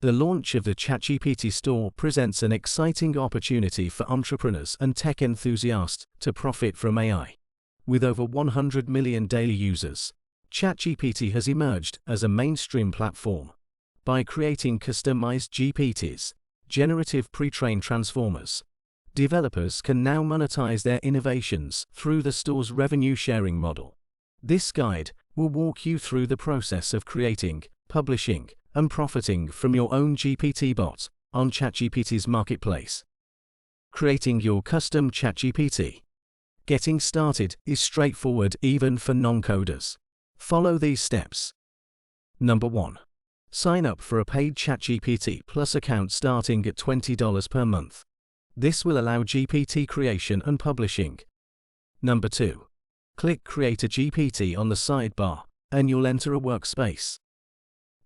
The launch of the ChatGPT Store presents an exciting opportunity for entrepreneurs and tech enthusiasts to profit from AI. With over 100 million daily users, ChatGPT has emerged as a mainstream platform. By creating customized GPTs, generative pre-trained transformers, developers can now monetize their innovations through the store's revenue-sharing model. This guide will walk you through the process of creating, publishing, and profiting from your own GPT bot on ChatGPT's marketplace. Creating your custom ChatGPT. Getting started is straightforward even for non-coders. Follow these steps. Number 1. Sign up for a paid ChatGPT Plus account starting at $20 per month. This will allow GPT creation and publishing. Number 2. Click Create a GPT on the sidebar, and you'll enter a workspace.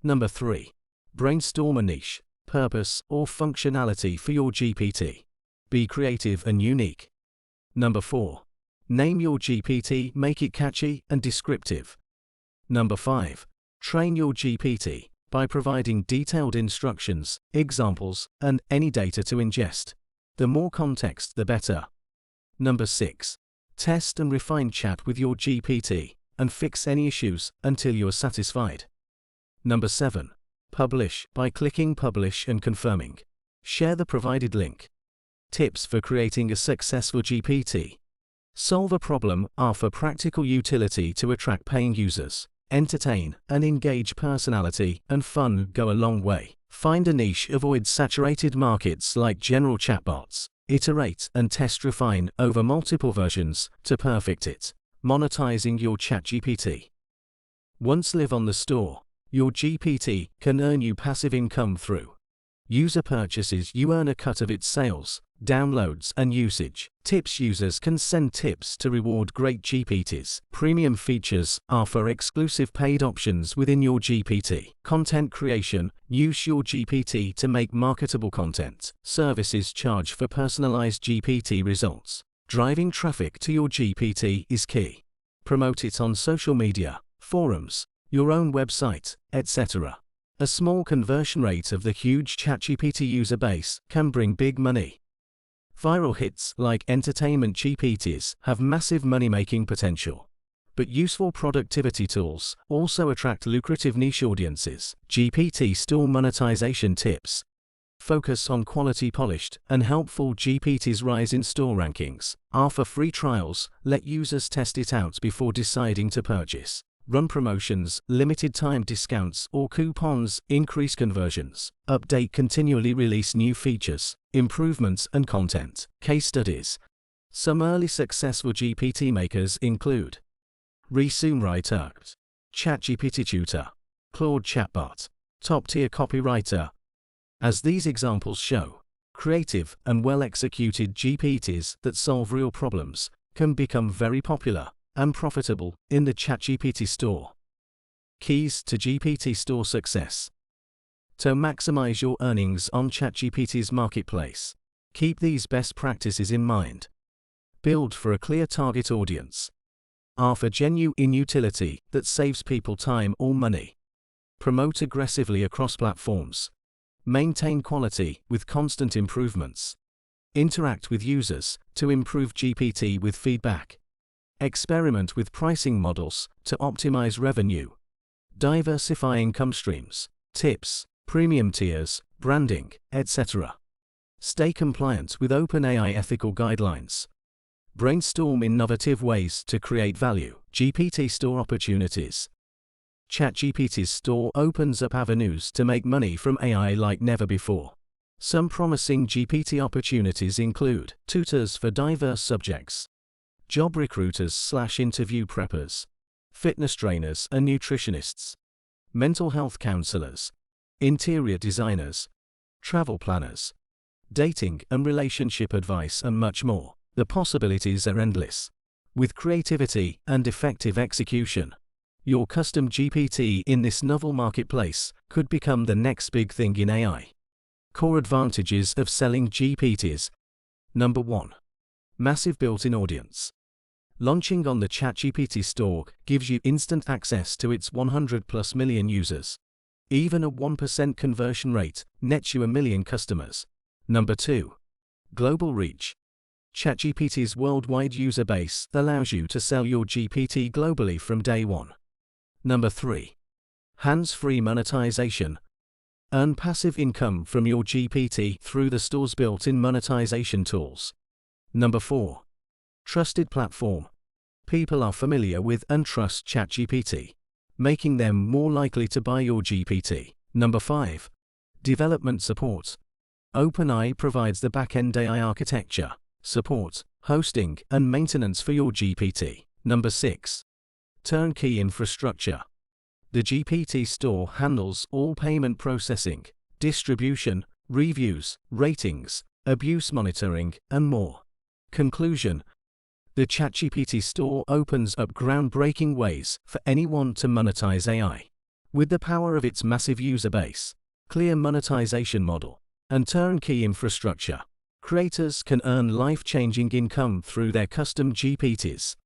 Number 3. Brainstorm a niche, purpose, or functionality for your GPT. Be creative and unique. Number 4. Name your GPT, make it catchy and descriptive. Number 5. Train your GPT by providing detailed instructions, examples, and any data to ingest. The more context, the better. Number 6. Test and refine chat with your GPT, and fix any issues until you are satisfied. Number 7. Publish by clicking Publish and confirming. Share the provided link. Tips for creating a successful GPT. Solve a problem, offer practical utility to attract paying users, entertain and engage. Personality and fun go a long way. Find a niche, avoid saturated markets like general chatbots. Iterate and test, refine over multiple versions to perfect it. Monetizing your ChatGPT. Once live on the store, your GPT can earn you passive income through user purchases. You earn a cut of its sales, downloads, and usage. Tips. Users can send tips to reward great GPTs. Premium features offer exclusive paid options within your GPT. Content creation. Use your GPT to make marketable content. Services. Charge for personalized GPT results. Driving traffic to your GPT is key. Promote it on social media, forums, your own website, etc. A small conversion rate of the huge ChatGPT user base can bring big money. Viral hits like entertainment GPTs have massive money-making potential. But useful productivity tools also attract lucrative niche audiences. GPT Store Monetization tips. Focus on quality, polished, and helpful GPTs. Rise in store rankings. Offer free trials. Let users test it out before deciding to purchase. Run promotions, limited time discounts, or coupons. Increase conversions. Update continually. Release new features, improvements, and content. Case studies. Some early successful GPT makers include Resume Writer, ChatGPT Tutor, Claude Chatbot, top-tier copywriter. As these examples show, creative and well-executed GPTs that solve real problems can become very popular and profitable in the ChatGPT Store. Keys to GPT Store success. To maximize your earnings on ChatGPT's marketplace, keep these best practices in mind. Build for a clear target audience. Offer genuine utility that saves people time or money. Promote aggressively across platforms. Maintain quality with constant improvements. Interact with users to improve GPT with feedback. Experiment with pricing models to optimize revenue. Diversify income streams, tips, premium tiers, branding, etc. Stay compliant with OpenAI ethical guidelines. Brainstorm innovative ways to create value. GPT Store Opportunities. ChatGPT's store opens up avenues to make money from AI like never before. Some promising GPT opportunities include tutors for diverse subjects, job recruiters/interview preppers, fitness trainers and nutritionists, mental health counselors, interior designers, travel planners, dating and relationship advice, and much more. The possibilities are endless. With creativity and effective execution, your custom GPT in this novel marketplace could become the next big thing in AI. Core advantages of selling GPTs. Number 1. Massive built-in audience. Launching on the ChatGPT Store gives you instant access to its 100+ million users. Even a 1% conversion rate nets you 1 million customers. Number 2. Global reach. ChatGPT's worldwide user base allows you to sell your GPT globally from day one. Number 3. Hands-free monetization. Earn passive income from your GPT through the store's built-in monetization tools. Number 4. Trusted platform. People are familiar with and trust ChatGPT, making them more likely to buy your GPT. Number 5. Development support. OpenAI provides the back-end AI architecture, support, hosting, and maintenance for your GPT. Number 6. Turnkey infrastructure. The GPT Store handles all payment processing, distribution, reviews, ratings, abuse monitoring, and more. Conclusion. The ChatGPT Store opens up groundbreaking ways for anyone to monetize AI. With the power of its massive user base, clear monetization model, and turnkey infrastructure, creators can earn life-changing income through their custom GPTs.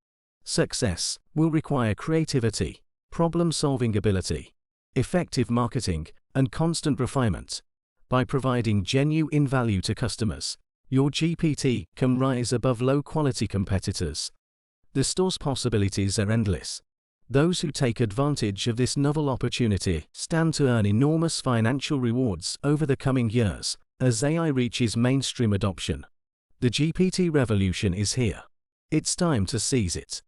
Success will require creativity, problem-solving ability, effective marketing, and constant refinement. By providing genuine value to customers, your GPT can rise above low-quality competitors. The store's possibilities are endless. Those who take advantage of this novel opportunity stand to earn enormous financial rewards over the coming years as AI reaches mainstream adoption. The GPT revolution is here. It's time to seize it.